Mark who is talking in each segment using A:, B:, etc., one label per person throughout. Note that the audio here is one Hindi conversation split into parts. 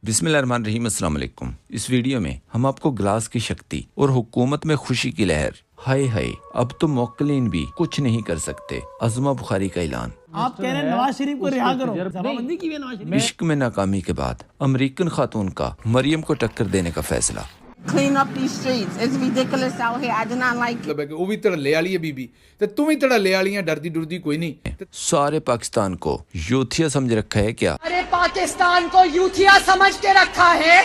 A: बिस्मिल्लाहिर्रहमानिर्रहीम, अस्सलाम वालेकुम। इस वीडियो में हम आपको ग्लास की शक्ति और हुकूमत में खुशी की लहर, हाय हाय अब तो मौक्कलीन भी कुछ नहीं कर सकते, अज़मा बुखारी का ऐलान।
B: आप कह रहे हैं नवाज शरीफ को रिहा करो, जमाबंदी की है नवाज शरीफ।
A: इश्क में नाकामी के बाद अमेरिकन खातून का मरियम को टक्कर देने का फैसला।
C: Clean up these streets. It's ridiculous out here. I do not like it.
D: मतलब है कि वो भी धड़ल्ले वाली है बीबी ते तू भी धड़ल्ले वाली है, डरदी डुरदी कोई नहीं।
A: सारे पाकिस्तान को यूथिया समझ रखा है क्या?
E: अरे पाकिस्तान को यूथिया समझ के रखा है।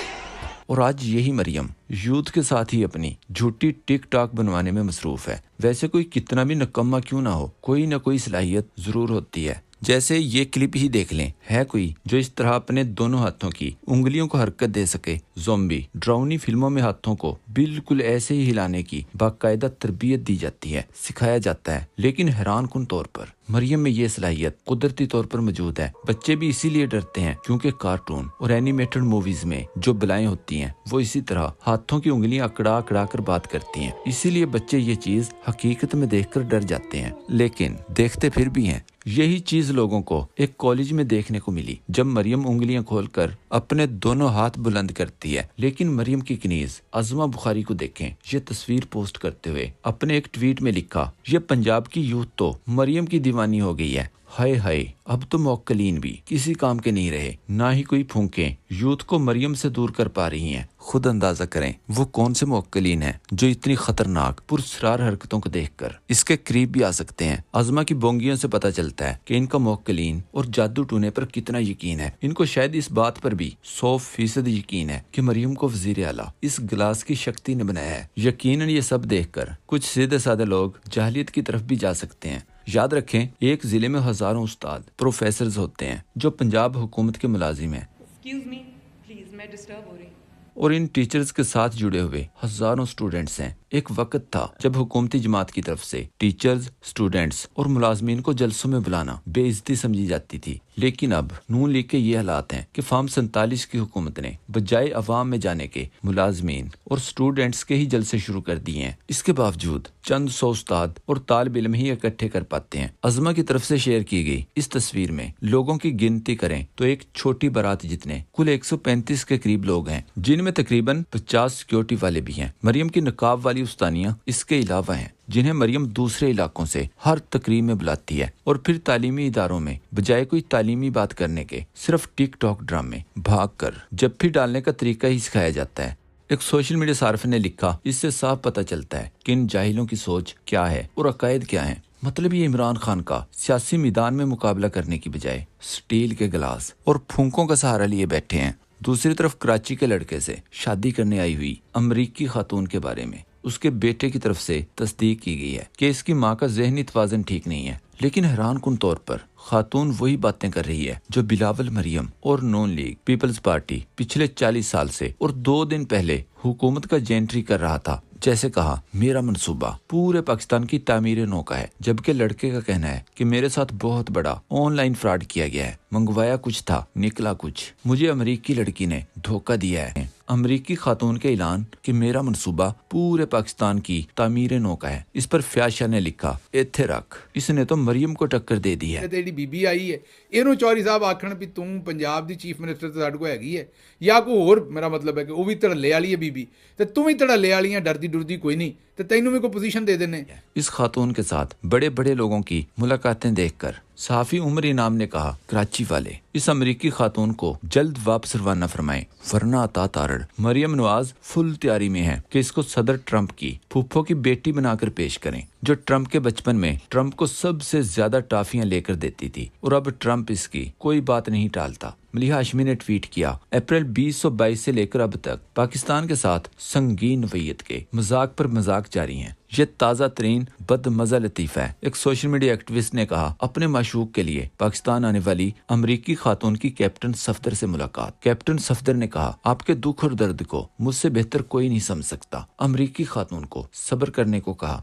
A: और आज यही मरियम यूथ के साथ ही अपनी झूठी टिक टॉक बनवाने में मसरूफ है। वैसे कोई कितना भी निकम्मा क्यों ना हो, कोई ना कोई सलाहियत जरूर होती है। जैसे ये क्लिप ही देख लें, है कोई जो इस तरह अपने दोनों हाथों की उंगलियों को हरकत दे सके? ज़ॉम्बी ड्राउनी फिल्मों में हाथों को बिल्कुल ऐसे ही हिलाने की बाकायदा तरबियत दी जाती है, सिखाया जाता है। लेकिन हैरान कुन तौर पर मरियम में ये सलाहियत कुदरती तौर पर मौजूद है। बच्चे भी इसीलिए डरते हैं क्योंकि कार्टून और एनिमेटेड मूवीज में जो बलाएं होती हैं वो इसी तरह हाथों की उंगलियां अकड़ा अकड़ा कर बात करती हैं। इसीलिए बच्चे ये चीज हकीकत में देखकर डर जाते हैं, लेकिन देखते फिर भी हैं। यही चीज लोगों को एक कॉलेज में देखने को मिली जब मरियम उंगलियां खोलकर अपने दोनों हाथ बुलंद करती है। लेकिन मरियम की कनीज अज़मा बुखारी को देखें। ये तस्वीर पोस्ट करते हुए अपने एक ट्वीट में लिखा, ये पंजाब की यूथ तो मरियम की दीवानी हो गई है। हाय हाय अब तो मौक्कलीन भी किसी काम के नहीं रहे, ना ही कोई फूंके यूथ को मरियम से दूर कर पा रही हैं। खुद अंदाजा करें वो कौन से मौक्कलीन हैं जो इतनी खतरनाक पुरस्रार हरकतों को देखकर इसके करीब भी आ सकते हैं। अज़मा की बोंगियों से पता चलता है कि इनका मौक्कलीन और जादू टूने पर कितना यकीन है। इनको शायद इस बात पर भी 100% यकीन है कि मरियम को वज़ीर आला इस गिलास की शक्ति ने बनाया है। यकीनन ये सब देखकर कुछ सीधे साधे लोग जाहिलियत की तरफ भी जा सकते हैं। याद रखें, एक जिले में हजारों उस्ताद प्रोफेसर होते हैं जो पंजाब हुकूमत के मुलाजिम हैं।
F: Excuse me, please, मैं डिस्टर्ब हो रही हूँ।
A: और इन टीचर्स के साथ जुड़े हुए हजारों स्टूडेंट्स हैं। एक वक्त था जब हुकूमती जमात की तरफ से टीचर्स, स्टूडेंट्स और मुलाजमीन को जलसों में बुलाना बेइज्जती समझी जाती थी। लेकिन अब नून लीग के ये हालात हैं कि फॉर्म 47 की हुकूमत ने बजाय अवाम में जाने के मुलाजमीन और स्टूडेंट्स के ही जलसे शुरू कर दिए हैं। इसके बावजूद चंद 100 उस्ताद और तालिब इल्म ही इकट्ठे कर पाते हैं। अज़मा की तरफ से शेयर की गई इस तस्वीर में लोगों की गिनती करें तो एक छोटी बारात जितने कुल 135 के करीब लोग हैं, जिनमें तकरीबन 50 सिक्योरिटी वाले भी हैं। मरियम की नकाब वाली उस्तानियां इसके अलावा हैं, जिन्हें मरियम दूसरे इलाकों से हर तकरीब में बुलाती है। और फिर तालीमी इदारों में बजाय कोई तालीमी बात करने के सिर्फ टिक टॉक ड्रामे भाग कर जप्फी डालने का तरीका ही सिखाया जाता है। एक सोशल मीडिया सार्फ ने लिखा, इससे साफ पता चलता है कि इन जाहिलों की सोच क्या है और अकायद क्या है। मतलब ये इमरान खान का सियासी मैदान में मुकाबला करने की बजाय स्टील के गिलास और फूंकों का सहारा लिए बैठे हैं। दूसरी तरफ कराची के लड़के से शादी करने आई हुई अमरीकी खातून के बारे में उसके बेटे की तरफ से तस्दीक की गई है कि इसकी मां का ज़हनी तवाज़ुन ठीक नहीं है। लेकिन हैरान कुन तौर पर खातून वही बातें कर रही है जो बिलावल मरियम और नून लीग पीपल्स पार्टी पिछले 40 साल से और 2 दिन पहले हुकूमत का जेंट्री कर रहा था। जैसे कहा, मेरा मंसूबा पूरे पाकिस्तान की तामीर नौ का है, जबकि लड़के का कहना है कि मेरे साथ बहुत बड़ा ऑनलाइन फ्रॉड किया गया है, मंगवाया कुछ था निकला कुछ, मुझे अमेरिकी लड़की ने धोखा दिया है। अमेरिकी खातून के ऐलान कि मेरा मंसूबा पूरे पाकिस्तान की तामीर नौ का है। इस पर फयाज ने लिखा, इत्थे रख, इसने तो मरियम को टक्कर दे दी है।
D: तेरी बीबी आई है, ਇਹਨੂੰ ਚੌਧਰੀ ਸਾਹਿਬ ਆਖਣ ਵੀ ਤੂੰ ਪੰਜਾਬ ਦੀ ਚੀਫ ਮਿਨਿਸਟਰ ਤੇ ਸਾਡੇ ਕੋਲ ਹੈਗੀ ਹੈ ਜਾਂ ਕੋਈ ਹੋਰ। ਮੇਰਾ ਮਤਲਬ ਹੈ ਕਿ ਉਹ ਵੀ ਧੜੱਲੇ ਵਾਲੀ ਹੈ बीबी ਤੇ ਤੂੰ ਵੀ ਧੜੱਲੇ ਵਾਲੀ ਹੈ, डरदी डुरदी कोई नहीं, तो तैनू भी कोई पोजीशन दे देने।
A: इस खातून के साथ बड़े बड़े लोगों की मुलाकातें देखकर साफी उमर इनाम ने कहा, कराची वाले इस अमेरिकी खातून को जल्द वापस रवाना फरमाएं, वरना अता तारड़। मरियम नवाज फुल तैयारी में है कि इसको सदर ट्रंप की फूफो की बेटी बनाकर पेश करें, जो ट्रंप के बचपन में ट्रंप को सबसे ज्यादा टॉफियां लेकर देती थी। और अब ट्रंप इसकी कोई बात नहीं टालता। मलिहा हाशमी ने ट्वीट किया, अप्रैल 2022 से लेकर अब तक पाकिस्तान के साथ संगीन नवैयत के मजाक पर मजाक जारी हैं। ये ताज़ा तरीन बदमजा लतीफ़ा है। एक सोशल मीडिया एक्टिविस्ट ने कहा, अपने माशूक के लिए पाकिस्तान आने वाली अमेरिकी खातून की कैप्टन सफदर से मुलाकात। कैप्टन सफदर ने कहा, आपके दुख और दर्द को मुझसे बेहतर कोई नहीं समझ सकता। अमेरिकी खातून को सब्र करने को कहा।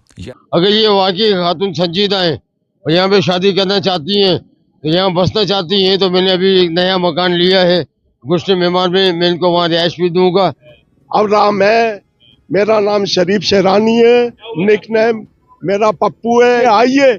G: अगर ये वाकई खातून संजीदा है और यहाँ पे शादी करना चाहती हैं, तो यहाँ बसना चाहती हैं, तो मैंने अभी एक नया मकान लिया है गुश्त मेहमान में, मैं इनको वहाँ रिहाइश भी दूंगा।
H: अब नाम है, मेरा नाम शरीफ शेरानी है, निकनेम मेरा पप्पू है। आइए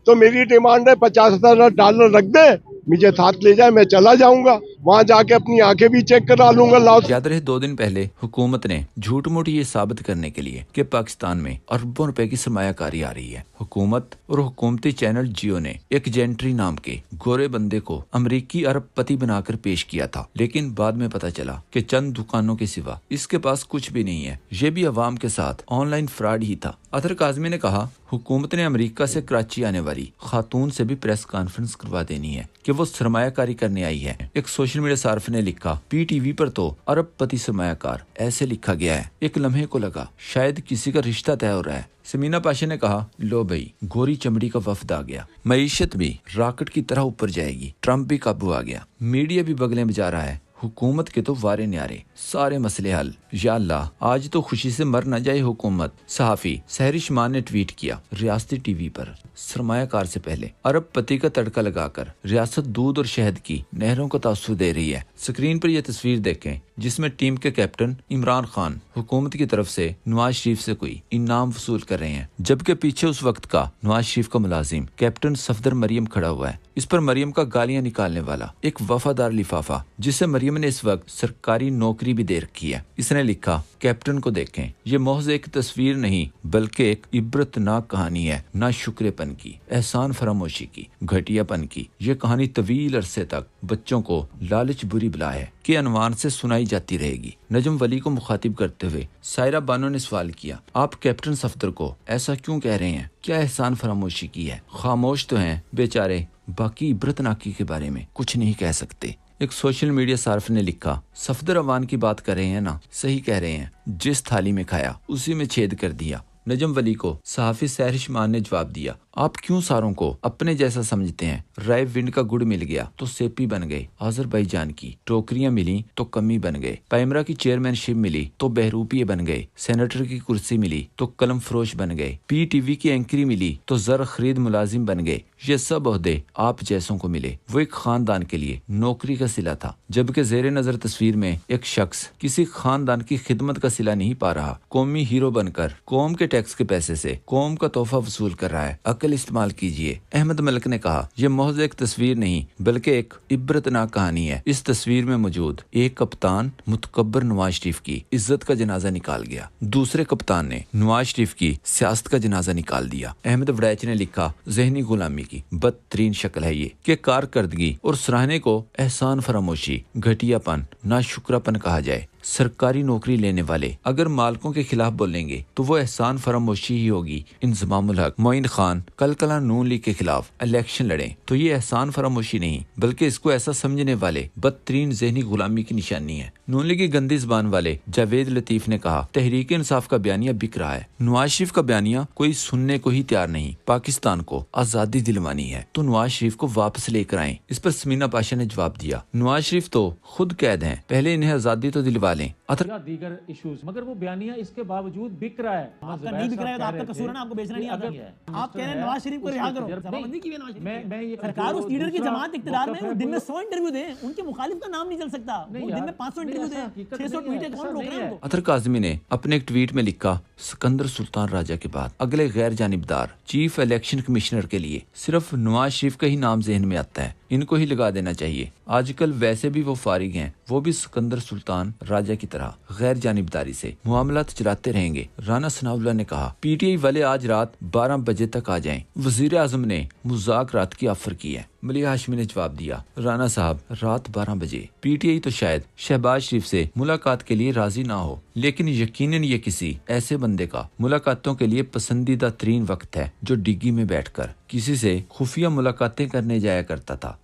H: तो मेरी डिमांड है $50,000 रख दे, मुझे साथ ले जाए, मैं चला जाऊंगा। वहां जाके अपनी आंखें भी चेक करा लूंगा। लाहौर
A: याद रहे 2 दिन पहले हुकूमत ने झूठ मूठ ये साबित करने के लिए कि पाकिस्तान में अरबों रुपए की सरमायाकारी आ रही है, हुकूमत और हुकूमती चैनल जियो ने एक जेंट्री नाम के गोरे बंदे को अमेरिकी अरबपति बनाकर पेश किया था। लेकिन बाद में पता चला कि चंद दुकानों के सिवा इसके पास कुछ भी नहीं है। ये भी अवाम के साथ ऑनलाइन फ्रॉड ही था। अतर काजमी ने कहा, हुकूमत ने अमेरिका से कराची आने वाली खातून से भी प्रेस कॉन्फ्रेंस करवा देनी है कि वो सरमायाकारी करने आई है। एक सोशल मीडिया सार्फ ने लिखा, पीटीवी पर तो अरबपति सरमायाकार ऐसे लिखा गया है। एक लम्हे को लगा शायद किसी का रिश्ता तय हो रहा है। समीना पाशा ने कहा, लो भाई, गोरी चमड़ी का वफद आ गया, मईशत भी रॉकेट की तरह ऊपर जाएगी, ट्रम्प भी काबू आ गया, मीडिया भी बगले में जा रहा है, हुकूमत के तो वारे न्यारे, सारे मसले हल। या अल्लाह, आज तो खुशी से मर न जाए हुकूमत। सहाफी सहरिश मान ने ट्वीट किया, रियासती टीवी पर सरमायाकार से पहले अरबपति का तड़का लगाकर रियासत दूध और शहद की नहरों को तासुर दे रही है। स्क्रीन पर यह तस्वीर देखें जिसमें टीम के कैप्टन इमरान खान हुकूमत की तरफ से नवाज शरीफ से कोई इनाम वसूल कर रहे हैं, जबकि पीछे उस वक्त का नवाज शरीफ का मुलाजिम कैप्टन सफदर मरियम खड़ा हुआ है। इस पर मरियम का गालियां निकालने वाला एक वफादार लिफाफा, जिसे मरियम ने इस वक्त सरकारी नौकरी भी दे रखी है। इसने लिखा, कैप्टन को देखें, ये महज एक तस्वीर नहीं बल्कि एक इबरतनाक कहानी है, ना शुक्रेपन की, एहसान फरामोशी की, घटियापन की। ये कहानी तवील अरसे तक बच्चों को लालच बुरी बला है के अनवान से सुनाई जाती रहेगी। नजम वली को मुखातिब करते हुए सायरा बानो ने सवाल किया, आप कैप्टन सफदर को ऐसा क्यों कह रहे हैं? क्या एहसान फरामोशी की है? खामोश तो हैं बेचारे, बाकी इबरतनाकी के बारे में कुछ नहीं कह सकते। एक सोशल मीडिया सार्फ ने लिखा, सफदर अवान की बात कर रहे हैं ना, सही कह रहे हैं, जिस थाली में खाया उसी में छेद कर दिया। नजम वली को सहाफी सहरिश मान ने जवाब दिया, आप क्यों सारों को अपने जैसा समझते हैं? राय विंड का गुड़ मिल गया तो सेपी बन गए, आजरबाईजान की टोकरियां मिली तो कमी बन गए, पैमरा की चेयरमैनशिप मिली तो बहरूपिये बन गए, सेनेटर की कुर्सी मिली तो कलम फरोश बन गए, पीटीवी की एंकरी मिली तो जर खरीद मुलाजिम बन गए। ये सब ओहदे आप जैसों को मिले। वो एक खानदान के लिए नौकरी का सिला था, जबकि जेरे नजर तस्वीर में एक शख्स किसी खानदान की खिदमत का सिला नहीं पा रहा, कौमी हीरो बनकर कौम के टैक्स के पैसे से कौम का तोहफा वसूल कर रहा है। अकल इस्तेमाल कीजिए। अहमद मलिक ने कहा, यह महज एक तस्वीर नहीं बल्कि एक इबरतनाक कहानी है। इस तस्वीर में मौजूद एक कप्तान मुतकब्बर नवाज शरीफ की इज्जत का जनाजा निकाल गया, दूसरे कप्तान ने नवाज शरीफ की सियासत का जनाजा निकाल दिया। अहमद वड़ैच ने लिखा, जहनी गुलामी की बदतरीन शक्ल है ये कि कारकर्दगी और सराहने को एहसान फरामोशी, घटियापन, नाशुक्रापन कहा जाए। सरकारी नौकरी लेने वाले अगर मालकों के खिलाफ बोलेंगे तो वो एहसान फरामोशी ही होगी। इंजमामुल हक मोइन खान कलकला नून लीग के खिलाफ इलेक्शन लड़े तो ये एहसान फरामोशी नहीं बल्कि इसको ऐसा समझने वाले बदतरीन जहनी गुलामी की निशानी है। नून लीग की गंदी जुबान वाले जावेद लतीफ ने कहा, तहरीक इंसाफ का बयानिया बिक रहा है, नवाज शरीफ का बयानिया कोई सुनने को ही तैयार नहीं। पाकिस्तान को आजादी दिलवानी है तो नवाज शरीफ को वापस लेकर आए। इस पर समीना पाशा ने जवाब दिया, नवाज शरीफ तो खुद कैद हैं, पहले इन्हें आजादी तो दिलवा लें।
B: या दीगर इश्यूज, मगर वो बयानिया इसके बावजूद बिक रहा है। आपका नहीं बिक रहा है तो आपका कसूर है ना, आपको बेचना नहीं आता है। आप कह रहे हैं नवाज शरीफ को रिहा करो, जमाबंदी की है नवाज शरीफ। मैं ये सरकार उस लीडर की जमात इख्तियार में दिन में 100 इंटरव्यू दे, उनके मुखालिफ का नाम नहीं चल सकता। वो दिन में 500 इंटरव्यू दे, 600 ट्वीट है, कौन रोक रहा है उनको?
A: अतर काज़मी ने अपने एक ट्वीट में लिखा, सिकंदर सुल्तान राजा के बाद अगले गैर जानिबदार चीफ इलेक्शन कमिश्नर के लिए सिर्फ नवाज शरीफ का ही नाम जहन में आता है, इनको ही लगा देना चाहिए। आजकल वैसे भी वो फारिग हैं, वो भी सिकंदर सुल्तान राजा की तरह गैर जानिबदारी से मामलात चलाते रहेंगे। राना सनाउल्लाह ने कहा, पीटीआई वाले आज रात 12 बजे तक आ जाएं। वजीर आजम ने मुज़ाकरात की ऑफर की है। मलिया हाशमी ने जवाब दिया, राना साहब रात 12 बजे पीटीआई तो शायद शहबाज शरीफ से मुलाकात के लिए राजी ना हो, लेकिन यकीनन ये किसी ऐसे बंदे का मुलाकातों के लिए पसंदीदा तरीन वक्त है जो डिग्गी में बैठकर किसी से खुफिया मुलाकातें करने जाया करता था।